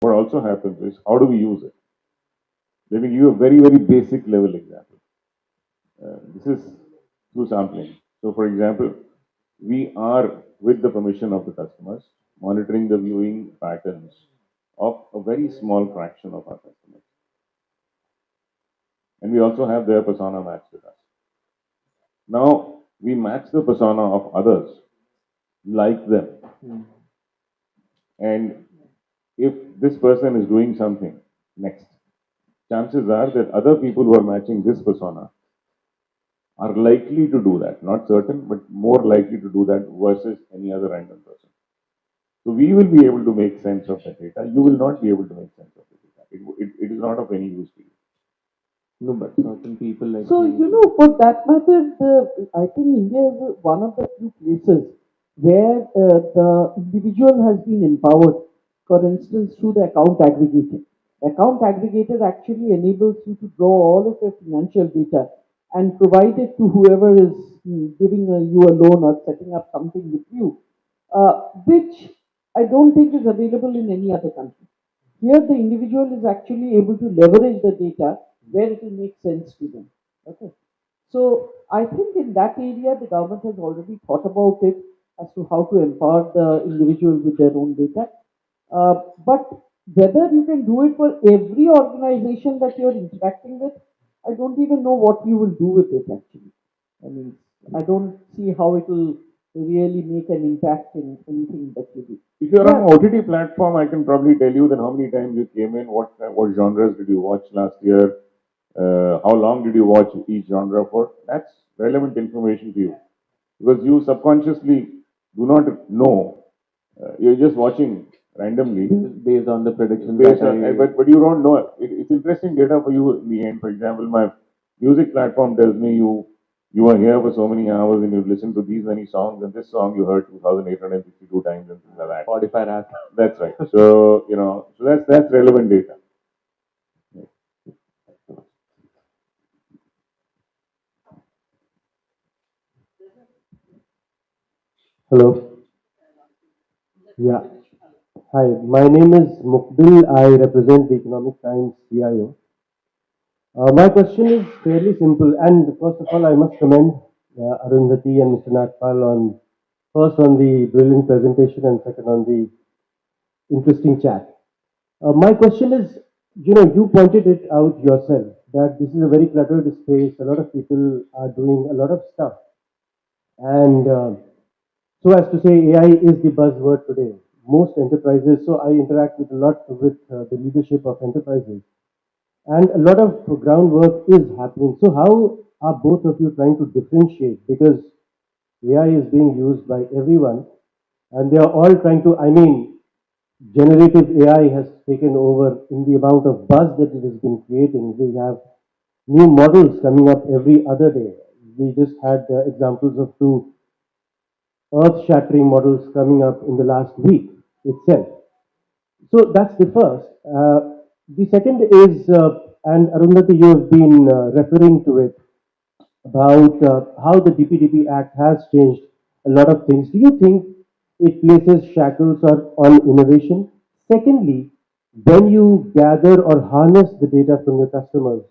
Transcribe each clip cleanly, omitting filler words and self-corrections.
What also happens is, how do we use it? Let me give you a very, very basic level example. This is through sampling. So, for example, we are, with the permission of the customers, monitoring the viewing patterns of a very small fraction of our customers. And we also have their persona matched with us. Now, we match the persona of others like them. And if this person is doing something next, chances are that other people who are matching this persona are likely to do that. Not certain, but more likely to do that versus any other random person. So we will be able to make sense of the data. You will not be able to make sense of the data. It is not of any use to you. No, but certain people like So, me. for that matter, I think India is one of the few places where the individual has been empowered, for instance, through the account aggregator. Account aggregator actually enables you to draw all of your financial data and provide it to whoever is giving you a loan or setting up something with you, which I don't think is available in any other country. Here, the individual is actually able to leverage the data where it will make sense to them. Okay. So I think in that area, the government has already thought about it as to how to empower the individual with their own data. But whether you can do it for every organization that you're interacting with, I don't even know what you will do with it actually. I mean, I don't see how it will really make an impact in anything that you do. If you're on Yeah, an OTT platform, I can probably tell you that how many times you came in, what genres did you watch last year, how long did you watch each genre for. That's relevant information to you because you subconsciously do not know. You're just watching randomly Based on the prediction based that on, I but you don't know it. It's interesting data for you in the end. For example, my music platform tells me you are here for so many hours and you've listened to these many songs and this song you heard 2,862 times and things like that. Spotify app. That's right. So so that's relevant data. Hello. Yeah. Hi. My name is Mukbil. I represent the Economic Times CIO. My question is fairly simple. And first of all, I must commend Arundhati and Mr. Nagpal on first on the brilliant presentation and second on the interesting chat. My question is, you pointed it out yourself that this is a very cluttered space. A lot of people are doing a lot of stuff. And so as to say, AI is the buzzword today. Most enterprises, so I interact with a lot with the leadership of enterprises, and a lot of groundwork is happening. So how are both of you trying to differentiate? Because AI is being used by everyone, and they are all trying to. I mean, generative AI has taken over in the amount of buzz that it has been creating. We have new models coming up every other day. We just had examples of two earth shattering models coming up in the last week itself. So that's the first. The second is, and Arundhati, you have been referring to it about how the DPDP Act has changed a lot of things. Do you think it places shackles on innovation? Secondly, when you gather or harness the data from your customers,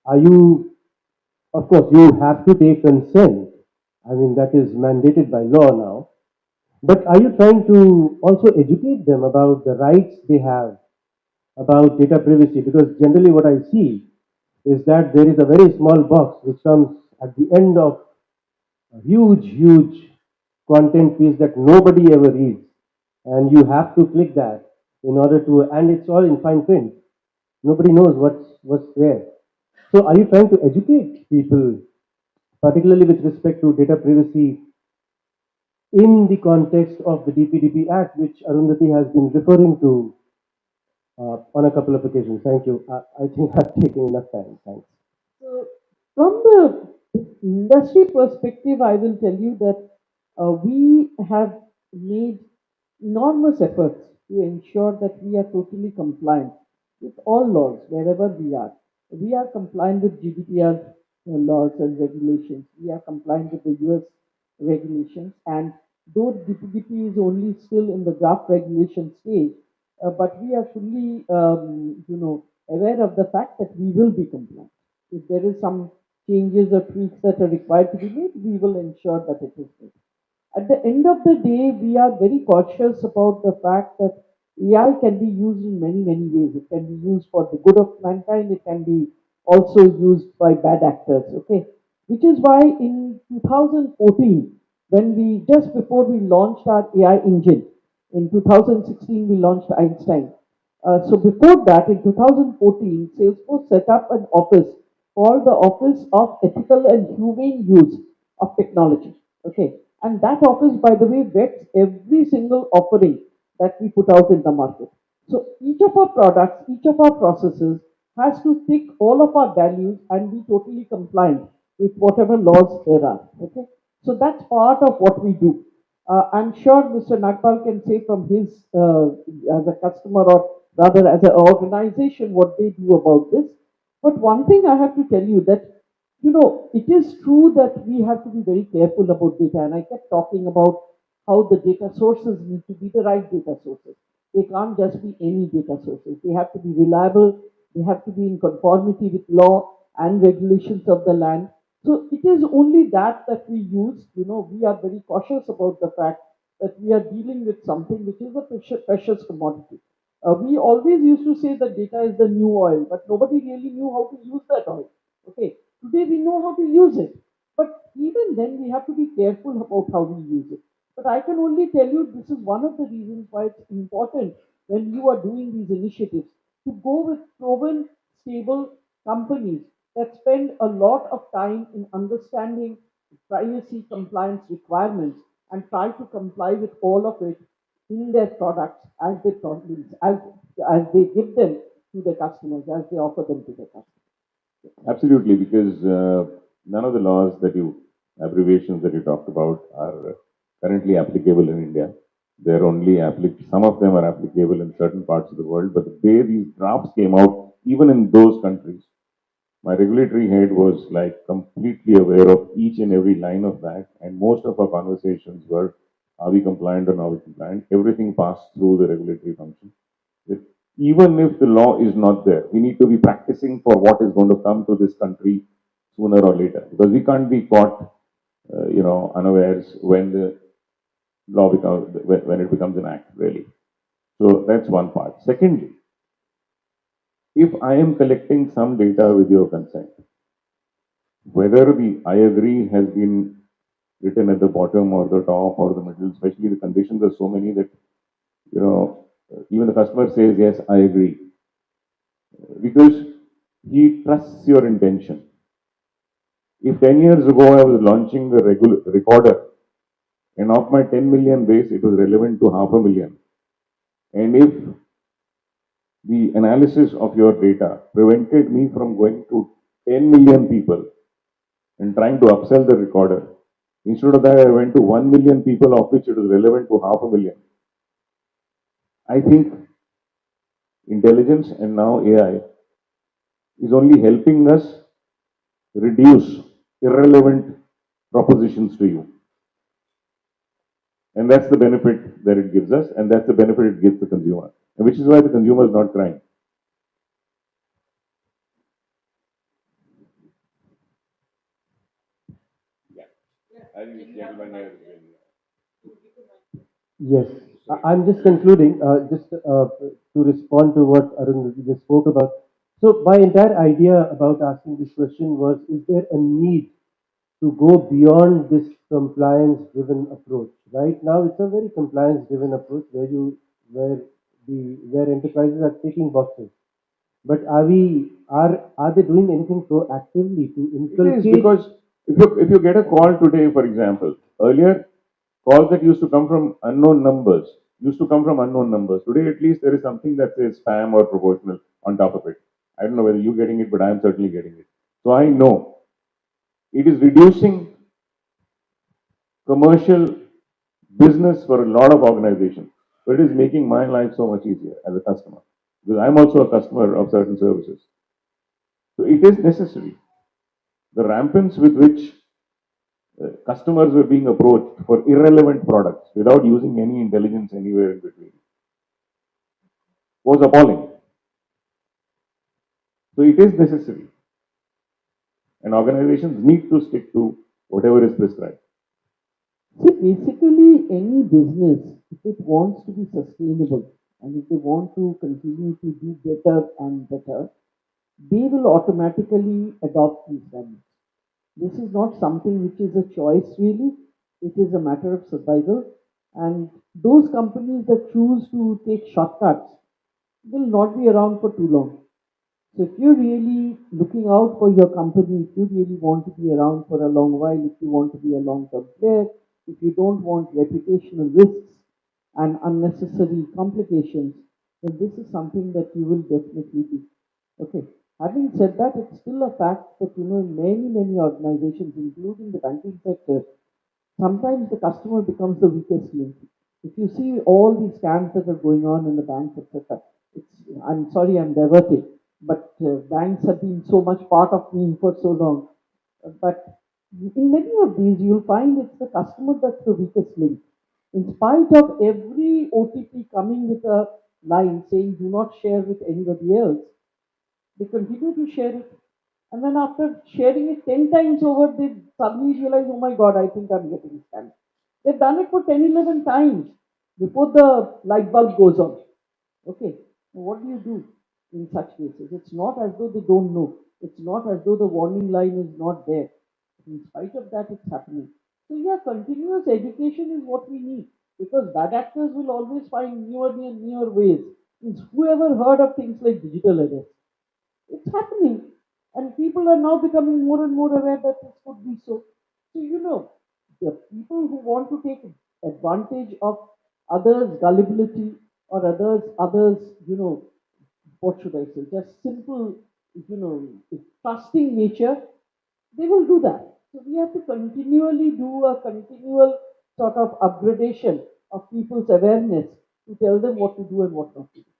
are you, of course, you have to take consent. I mean, that is mandated by law now. But are you trying to also educate them about the rights they have about data privacy? Because generally, what I see is that there is a very small box which comes at the end of a huge, huge content piece that nobody ever reads. And you have to click that in order to, and it's all in fine print. Nobody knows what's there. So, are you trying to educate people, particularly with respect to data privacy in the context of the DPDP Act, which Arundhati has been referring to on a couple of occasions? Thank you. I think I've taken enough time. Thanks. so from the industry perspective, I will tell you that we have made enormous efforts to ensure that we are totally compliant with all laws wherever we are. We are compliant with GDPR laws and regulations. We are compliant with the US regulations. And though DPDP is only still in the draft regulation stage, but we are fully, aware of the fact that we will be compliant. If there is some changes or tweaks that are required to be made, we will ensure that it is made. At the end of the day, we are very cautious about the fact that AI can be used in many, many ways. It can be used for the good of mankind. It can be also used by bad actors. Okay, which is why in 2014, when we just before we launched our AI engine, in 2016 we launched Einstein. So before that, in 2014, Salesforce set up an office called the Office of Ethical and Humane Use of Technology. Okay, and that office, by the way, vets every single offering that we put out in the market. So each of our products, each of our processes has to tick all of our values and be totally compliant with whatever laws there are. Okay, so that's part of what we do. I'm sure Mr. Nagpal can say from his, as a customer or rather as an organization, what they do about this. But one thing I have to tell you that, it is true that we have to be very careful about data. And I kept talking about how the data sources need to be the right data sources. They can't just be any data sources. They have to be reliable. They have to be in conformity with law and regulations of the land. So it is only that we use. We are very cautious about the fact that we are dealing with something which is a precious commodity. We always used to say that data is the new oil, but nobody really knew how to use that oil. Okay, today we know how to use it, but even then we have to be careful about how we use it. But I can only tell you this is one of the reasons why it's important when you are doing these initiatives to go with proven, stable companies that spend a lot of time in understanding privacy compliance requirements and try to comply with all of it in their products as they as they give them to the customers, as they offer them to the customers. Absolutely, because none of the laws that abbreviations that you talked about are currently applicable in India. They're only some of them are applicable in certain parts of the world, but the way these drafts came out, even in those countries, my regulatory head was like completely aware of each and every line of that, and most of our conversations were, are we compliant or not we compliant? Everything passed through the regulatory function. Even if the law is not there, we need to be practicing for what is going to come to this country sooner or later, because we can't be caught, unawares when the law becomes when it becomes an act, really. So that's one part. Secondly, if I am collecting some data with your consent, whether the I agree has been written at the bottom or the top or the middle, especially the conditions are so many that, even the customer says, yes, I agree, because he trusts your intention. If 10 years ago I was launching a recorder and of my 10 million base, it was relevant to 500,000, and if the analysis of your data prevented me from going to 10 million people and trying to upsell the recorder, instead of that, I went to 1 million people, of which it was relevant to 500,000. I think intelligence and now AI is only helping us reduce irrelevant propositions to you. And that's the benefit that it gives us, and that's the benefit it gives the consumer, and which is why the consumer is not crying. Yeah. I think this gentleman here is Yes, I'm just concluding, just to respond to what Arun just spoke about. So my entire idea about asking this question was, is there a need to go beyond this compliance-driven approach? Right now, it's a very compliance-driven approach where enterprises are ticking boxes. But are they doing anything proactively to It is inculcate? because if you get a call today, for example, earlier calls that used to come from unknown numbers used to come from unknown numbers. Today, at least, there is something that says spam or proportional on top of it. I don't know whether you're getting it, but I am certainly getting it. So I know it is reducing commercial business for a lot of organizations, but it is making my life so much easier as a customer, because I'm also a customer of certain services. So it is necessary. The rampance with which customers were being approached for irrelevant products without using any intelligence anywhere in between. was appalling. So it is necessary. And organizations need to stick to whatever is prescribed. See, basically, any business, if it wants to be sustainable and if they want to continue to do better and better, they will automatically adopt these values. This is not something which is a choice, really. It is a matter of survival. And those companies that choose to take shortcuts will not be around for too long. So if you're really looking out for your company, if you really want to be around for a long while, if you want to be a long-term player, if you don't want reputational risks and unnecessary complications, then this is something that you will definitely do. Okay. Having said that, it's still a fact that in many organizations, including the banking sector, sometimes the customer becomes the weakest link. If you see all these scams that are going on in the banks, etc., I'm sorry, I'm diverted, but banks have been so much part of me for so long. But in many of these, you'll find it's the customer that's the weakest link. In spite of every OTP coming with a line saying do not share with anybody else, they continue to share it. And then after sharing it 10 times over, they suddenly realize, oh my God, I think I'm getting scammed. They've done it for 10, 11 times before the light bulb goes on. Okay, what do you do in such cases? It's not as though they don't know. It's not as though the warning line is not there. In spite of that, it's happening. So yeah, continuous education is what we need because bad actors will always find newer and newer ways. Means whoever heard of things like digital arrest? It's happening. And people are now becoming more and more aware that this could be so. So, the people who want to take advantage of others' gullibility or others, what should I say, just simple, trusting nature, they will do that. So we have to continually do a continual sort of upgradation of people's awareness to tell them what to do and what not to do.